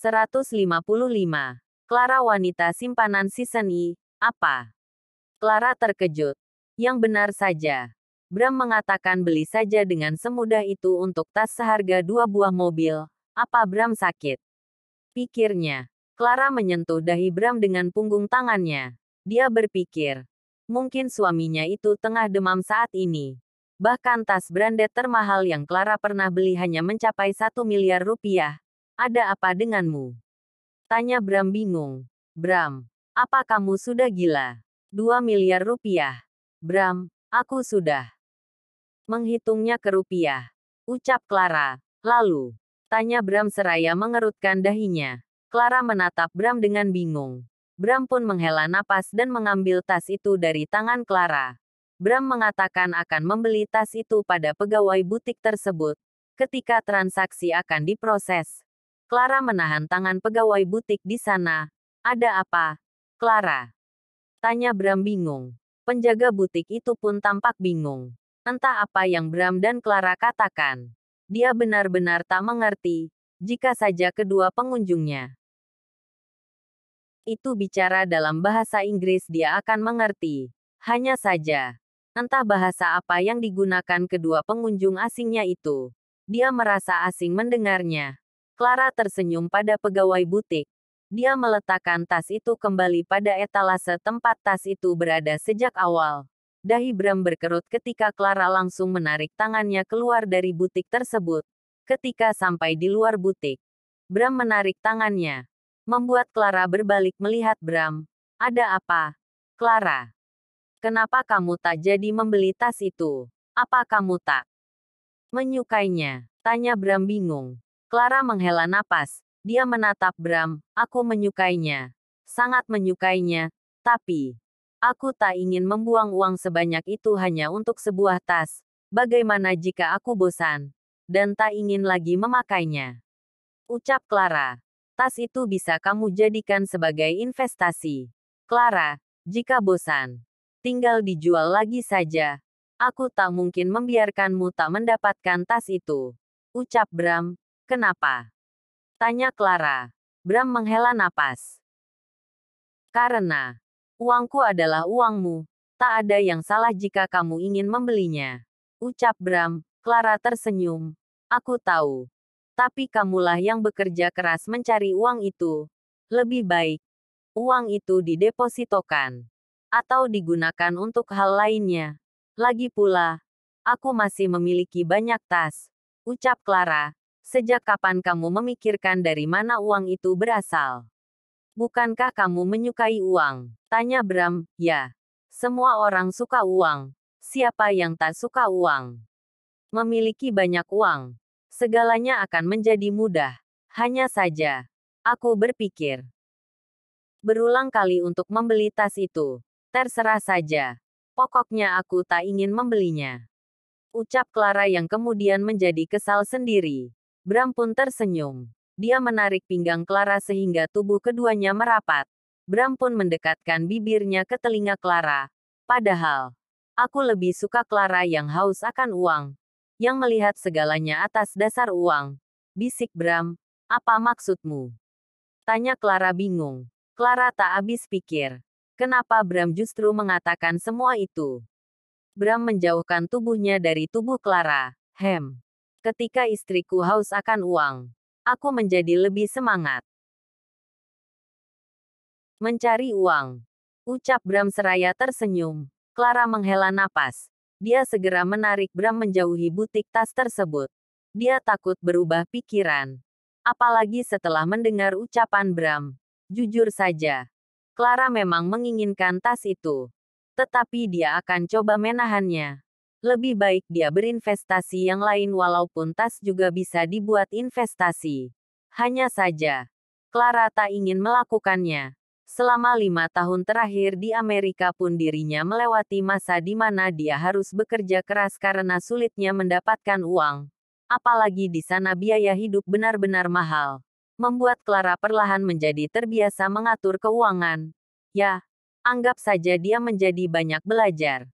155. Clara wanita simpanan season I. Apa? Clara terkejut. Yang benar saja. Bram mengatakan beli saja dengan semudah itu untuk tas seharga 2 buah mobil. Apa Bram sakit? Pikirnya. Clara menyentuh dahi Bram dengan punggung tangannya. Dia berpikir. Mungkin suaminya itu tengah demam saat ini. Bahkan tas branded termahal yang Clara pernah beli hanya mencapai 1 miliar rupiah. Ada apa denganmu? Tanya Bram bingung. Bram, apa kamu sudah gila? 2 miliar rupiah. Bram, aku sudah menghitungnya ke rupiah. Ucap Clara. Lalu, tanya Bram seraya mengerutkan dahinya. Clara menatap Bram dengan bingung. Bram pun menghela napas dan mengambil tas itu dari tangan Clara. Bram mengatakan akan membeli tas itu pada pegawai butik tersebut. Ketika transaksi akan diproses. Clara menahan tangan pegawai butik di sana. Ada apa? Clara? Tanya Bram bingung. Penjaga butik itu pun tampak bingung. Entah apa yang Bram dan Clara katakan. Dia benar-benar tak mengerti. Jika saja kedua pengunjungnya itu bicara dalam bahasa Inggris dia akan mengerti. Hanya saja. Entah bahasa apa yang digunakan kedua pengunjung asingnya itu. Dia merasa asing mendengarnya. Clara tersenyum pada pegawai butik. Dia meletakkan tas itu kembali pada etalase tempat tas itu berada sejak awal. Dahi Bram berkerut ketika Clara langsung menarik tangannya keluar dari butik tersebut. Ketika sampai di luar butik, Bram menarik tangannya. Membuat Clara berbalik melihat Bram. Ada apa? Clara, kenapa kamu tak jadi membeli tas itu? Apa kamu tak menyukainya? Tanya Bram bingung. Clara menghela napas. Dia menatap Bram. Aku menyukainya. Sangat menyukainya. Tapi, aku tak ingin membuang uang sebanyak itu hanya untuk sebuah tas. Bagaimana jika aku bosan? Dan tak ingin lagi memakainya? Ucap Clara. Tas itu bisa kamu jadikan sebagai investasi. Clara, jika bosan, tinggal dijual lagi saja. Aku tak mungkin membiarkanmu tak mendapatkan tas itu. Ucap Bram. Kenapa? Tanya Clara. Bram menghela napas. Karena uangku adalah uangmu. Tak ada yang salah jika kamu ingin membelinya. Ucap Bram. Clara tersenyum. Aku tahu. Tapi kamulah yang bekerja keras mencari uang itu. Lebih baik uang itu didepositokan atau digunakan untuk hal lainnya. Lagi pula, aku masih memiliki banyak tas. Ucap Clara. Sejak kapan kamu memikirkan dari mana uang itu berasal? Bukankah kamu menyukai uang? Tanya Bram. Ya. Semua orang suka uang. Siapa yang tak suka uang? Memiliki banyak uang. Segalanya akan menjadi mudah. Hanya saja, aku berpikir berulang kali untuk membeli tas itu. Terserah saja. Pokoknya aku tak ingin membelinya. Ucap Clara yang kemudian menjadi kesal sendiri. Bram pun tersenyum. Dia menarik pinggang Clara sehingga tubuh keduanya merapat. Bram pun mendekatkan bibirnya ke telinga Clara. Padahal, aku lebih suka Clara yang haus akan uang. Yang melihat segalanya atas dasar uang. Bisik Bram. Apa maksudmu? Tanya Clara bingung. Clara tak habis pikir. Kenapa Bram justru mengatakan semua itu? Bram menjauhkan tubuhnya dari tubuh Clara. Ketika istriku haus akan uang, aku menjadi lebih semangat mencari uang. Ucap Bram seraya tersenyum. Clara menghela napas. Dia segera menarik Bram menjauhi butik tas tersebut. Dia takut berubah pikiran. Apalagi setelah mendengar ucapan Bram. Jujur saja, Clara memang menginginkan tas itu. Tetapi dia akan coba menahannya. Lebih baik dia berinvestasi yang lain walaupun tas juga bisa dibuat investasi. Hanya saja, Clara tak ingin melakukannya. Selama 5 tahun terakhir di Amerika pun dirinya melewati masa di mana dia harus bekerja keras karena sulitnya mendapatkan uang. Apalagi di sana biaya hidup benar-benar mahal. Membuat Clara perlahan menjadi terbiasa mengatur keuangan. Ya, anggap saja dia menjadi banyak belajar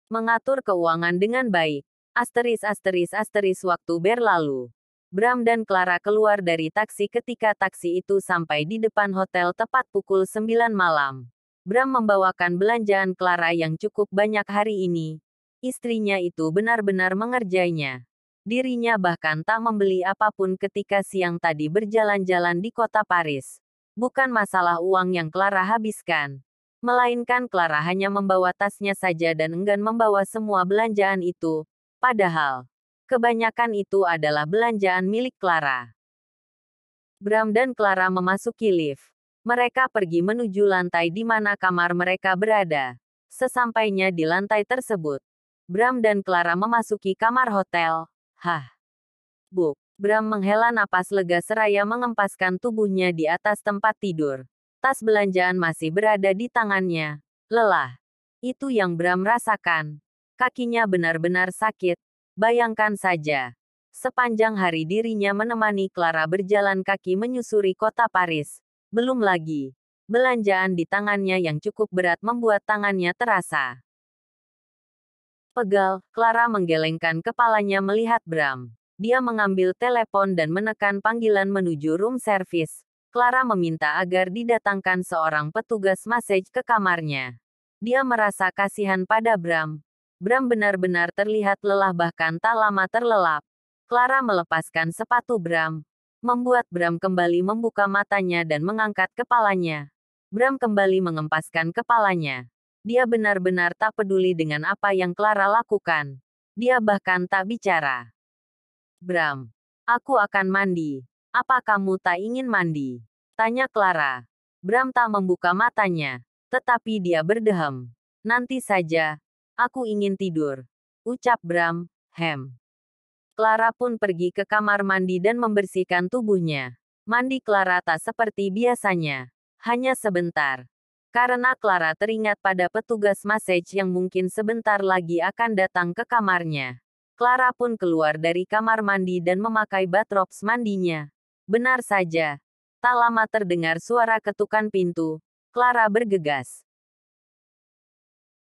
mengatur keuangan dengan baik. Waktu berlalu. Bram dan Clara keluar dari taksi ketika taksi itu sampai di depan hotel tepat pukul 9 malam. Bram membawakan belanjaan Clara yang cukup banyak hari ini. Istrinya itu benar-benar mengerjainya. Dirinya bahkan tak membeli apapun ketika siang tadi berjalan-jalan di kota Paris. Bukan masalah uang yang Clara habiskan. Melainkan Clara hanya membawa tasnya saja dan enggan membawa semua belanjaan itu. Padahal, kebanyakan itu adalah belanjaan milik Clara. Bram dan Clara memasuki lift. Mereka pergi menuju lantai di mana kamar mereka berada. Sesampainya di lantai tersebut, Bram dan Clara memasuki kamar hotel. Hah. Buk. Bram menghela napas lega seraya mengempaskan tubuhnya di atas tempat tidur. Tas belanjaan masih berada di tangannya. Lelah. Itu yang Bram rasakan. Kakinya benar-benar sakit. Bayangkan saja. Sepanjang hari dirinya menemani Clara berjalan kaki menyusuri kota Paris. Belum lagi. Belanjaan di tangannya yang cukup berat membuat tangannya terasa pegal. Clara menggelengkan kepalanya melihat Bram. Dia mengambil telepon dan menekan panggilan menuju room service. Clara meminta agar didatangkan seorang petugas massage ke kamarnya. Dia merasa kasihan pada Bram. Bram benar-benar terlihat lelah bahkan tak lama terlelap. Clara melepaskan sepatu Bram. Membuat Bram kembali membuka matanya dan mengangkat kepalanya. Bram kembali mengempaskan kepalanya. Dia benar-benar tak peduli dengan apa yang Clara lakukan. Dia bahkan tak bicara. Bram, aku akan mandi. Apa kamu tak ingin mandi? Tanya Clara. Bram tak membuka matanya. Tetapi dia berdehem. Nanti saja. Aku ingin tidur. Ucap Bram. Clara pun pergi ke kamar mandi dan membersihkan tubuhnya. Mandi Clara tak seperti biasanya. Hanya sebentar. Karena Clara teringat pada petugas massage yang mungkin sebentar lagi akan datang ke kamarnya. Clara pun keluar dari kamar mandi dan memakai bathrobes mandinya. Benar saja. Tak lama terdengar suara ketukan pintu. Clara bergegas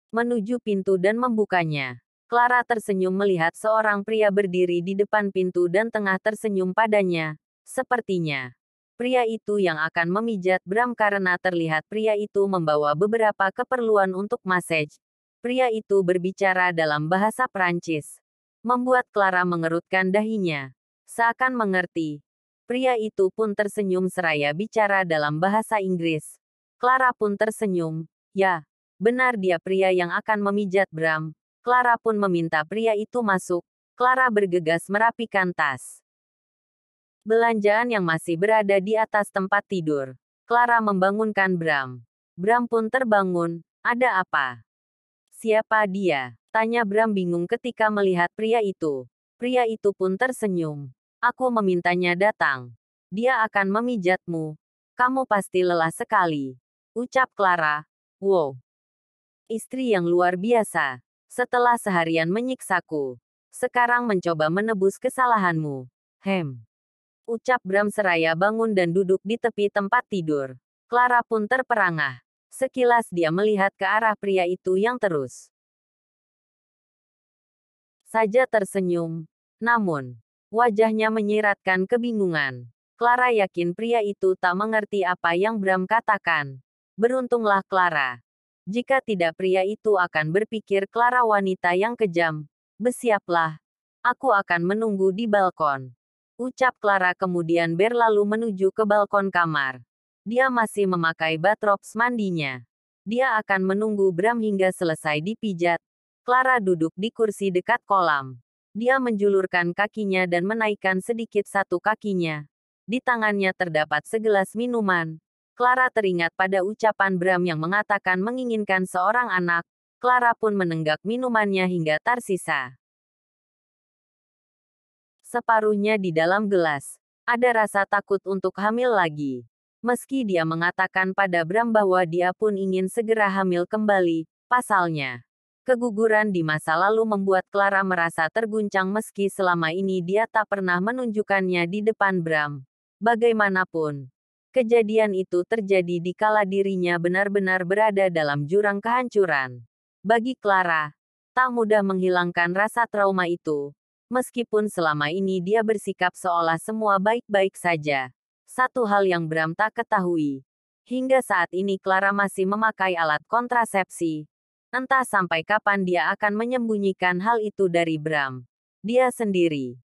menuju pintu dan membukanya. Clara tersenyum melihat seorang pria berdiri di depan pintu dan tengah tersenyum padanya. Sepertinya pria itu yang akan memijat Bram karena terlihat pria itu membawa beberapa keperluan untuk massage. Pria itu berbicara dalam bahasa Prancis. Membuat Clara mengerutkan dahinya. Seakan mengerti. Pria itu pun tersenyum seraya bicara dalam bahasa Inggris. Clara pun tersenyum. Ya, benar dia pria yang akan memijat Bram. Clara pun meminta pria itu masuk. Clara bergegas merapikan tas belanjaan yang masih berada di atas tempat tidur. Clara membangunkan Bram. Bram pun terbangun. Ada apa? Siapa dia? Tanya Bram bingung ketika melihat pria itu. Pria itu pun tersenyum. Aku memintanya datang. Dia akan memijatmu. Kamu pasti lelah sekali. Ucap Clara. Wow. Istri yang luar biasa. Setelah seharian menyiksaku. Sekarang mencoba menebus kesalahanmu. Ucap Bram seraya bangun dan duduk di tepi tempat tidur. Clara pun terperangah. Sekilas dia melihat ke arah pria itu yang terus saja tersenyum. Namun, wajahnya menyiratkan kebingungan. Clara yakin pria itu tak mengerti apa yang Bram katakan. Beruntunglah Clara. Jika tidak pria itu akan berpikir Clara wanita yang kejam. Bersiaplah. Aku akan menunggu di balkon. Ucap Clara kemudian berlalu menuju ke balkon kamar. Dia masih memakai bathrobes mandinya. Dia akan menunggu Bram hingga selesai dipijat. Clara duduk di kursi dekat kolam. Dia menjulurkan kakinya dan menaikkan sedikit satu kakinya. Di tangannya terdapat segelas minuman. Clara teringat pada ucapan Bram yang mengatakan menginginkan seorang anak. Clara pun menenggak minumannya hingga tersisa separuhnya di dalam gelas. Ada rasa takut untuk hamil lagi. Meski dia mengatakan pada Bram bahwa dia pun ingin segera hamil kembali, pasalnya keguguran di masa lalu membuat Clara merasa terguncang meski selama ini dia tak pernah menunjukkannya di depan Bram. Bagaimanapun, kejadian itu terjadi di kala dirinya benar-benar berada dalam jurang kehancuran. Bagi Clara, tak mudah menghilangkan rasa trauma itu. Meskipun selama ini dia bersikap seolah semua baik-baik saja. Satu hal yang Bram tak ketahui. Hingga saat ini Clara masih memakai alat kontrasepsi. Entah sampai kapan dia akan menyembunyikan hal itu dari Bram. Dia sendiri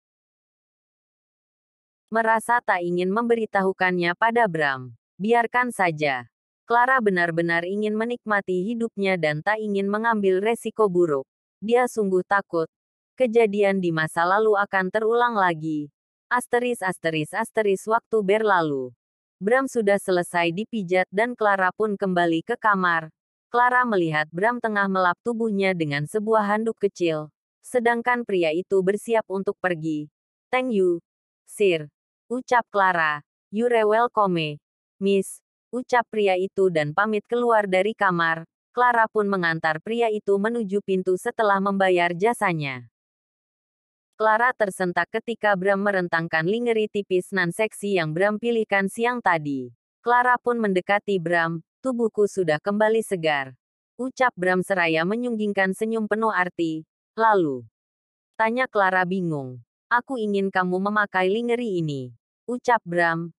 merasa tak ingin memberitahukannya pada Bram. Biarkan saja. Clara benar-benar ingin menikmati hidupnya dan tak ingin mengambil resiko buruk. Dia sungguh takut. Kejadian di masa lalu akan terulang lagi. Waktu berlalu. Bram sudah selesai dipijat dan Clara pun kembali ke kamar. Clara melihat Bram tengah melap tubuhnya dengan sebuah handuk kecil. Sedangkan pria itu bersiap untuk pergi. Thank you, Sir. Ucap Clara. You're welcome, Miss. Ucap pria itu dan pamit keluar dari kamar. Clara pun mengantar pria itu menuju pintu setelah membayar jasanya. Clara tersentak ketika Bram merentangkan lingerie tipis nan seksi yang Bram pilihkan siang tadi. Clara pun mendekati Bram. Tubuhku sudah kembali segar. Ucap Bram seraya menyunggingkan senyum penuh arti. Lalu, tanya Clara bingung. Aku ingin kamu memakai lingerie ini. Ucap Bram.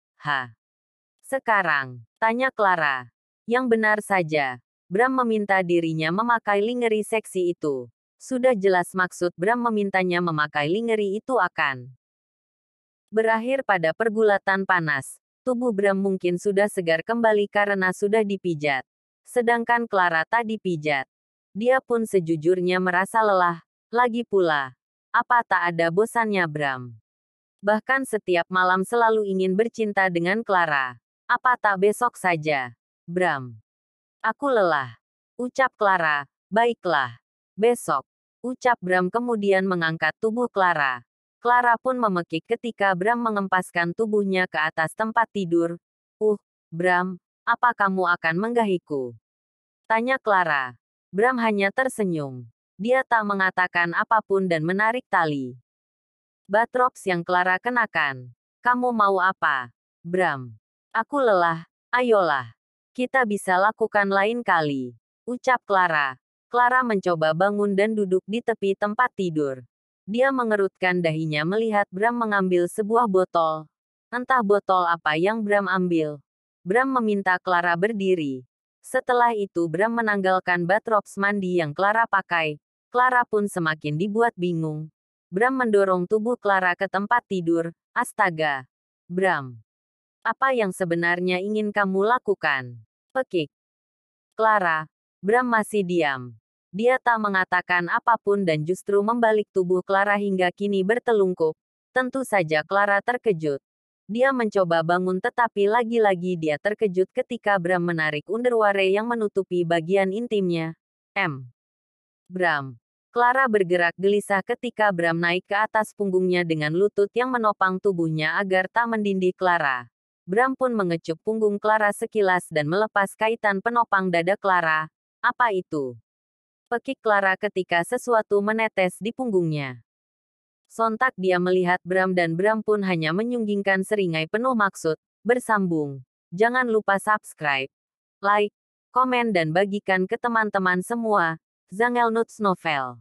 Sekarang, tanya Clara. Yang benar saja. Bram meminta dirinya memakai lingerie seksi itu. Sudah jelas maksud Bram memintanya memakai lingerie itu akan berakhir pada pergulatan panas. Tubuh Bram mungkin sudah segar kembali karena sudah dipijat. Sedangkan Clara tak dipijat. Dia pun sejujurnya merasa lelah. Lagi pula, apa tak ada bosannya Bram? Bahkan setiap malam selalu ingin bercinta dengan Clara. Apa tak besok saja? Bram. Aku lelah. Ucap Clara. Baiklah. Besok. Ucap Bram kemudian mengangkat tubuh Clara. Clara pun memekik ketika Bram mengempaskan tubuhnya ke atas tempat tidur. Bram, apa kamu akan menggahiku? Tanya Clara. Bram hanya tersenyum. Dia tak mengatakan apapun dan menarik tali batrops yang Clara kenakan. Kamu mau apa? Bram. Aku lelah. Ayolah. Kita bisa lakukan lain kali. Ucap Clara. Clara mencoba bangun dan duduk di tepi tempat tidur. Dia mengerutkan dahinya melihat Bram mengambil sebuah botol. Entah botol apa yang Bram ambil. Bram meminta Clara berdiri. Setelah itu Bram menanggalkan batrops mandi yang Clara pakai. Clara pun semakin dibuat bingung. Bram mendorong tubuh Clara ke tempat tidur. Astaga. Bram. Apa yang sebenarnya ingin kamu lakukan? Pekik Clara. Bram masih diam. Dia tak mengatakan apapun dan justru membalik tubuh Clara hingga kini bertelungkup. Tentu saja Clara terkejut. Dia mencoba bangun tetapi lagi-lagi dia terkejut ketika Bram menarik underwear yang menutupi bagian intimnya. Bram. Clara bergerak gelisah ketika Bram naik ke atas punggungnya dengan lutut yang menopang tubuhnya agar tak mendindih Clara. Bram pun mengecup punggung Clara sekilas dan melepas kaitan penopang dada Clara. Apa itu? Pekik Clara ketika sesuatu menetes di punggungnya. Sontak dia melihat Bram dan Bram pun hanya menyunggingkan seringai penuh maksud. Bersambung. Jangan lupa subscribe, like, komen dan bagikan ke teman-teman semua. Zangelnuts Novel.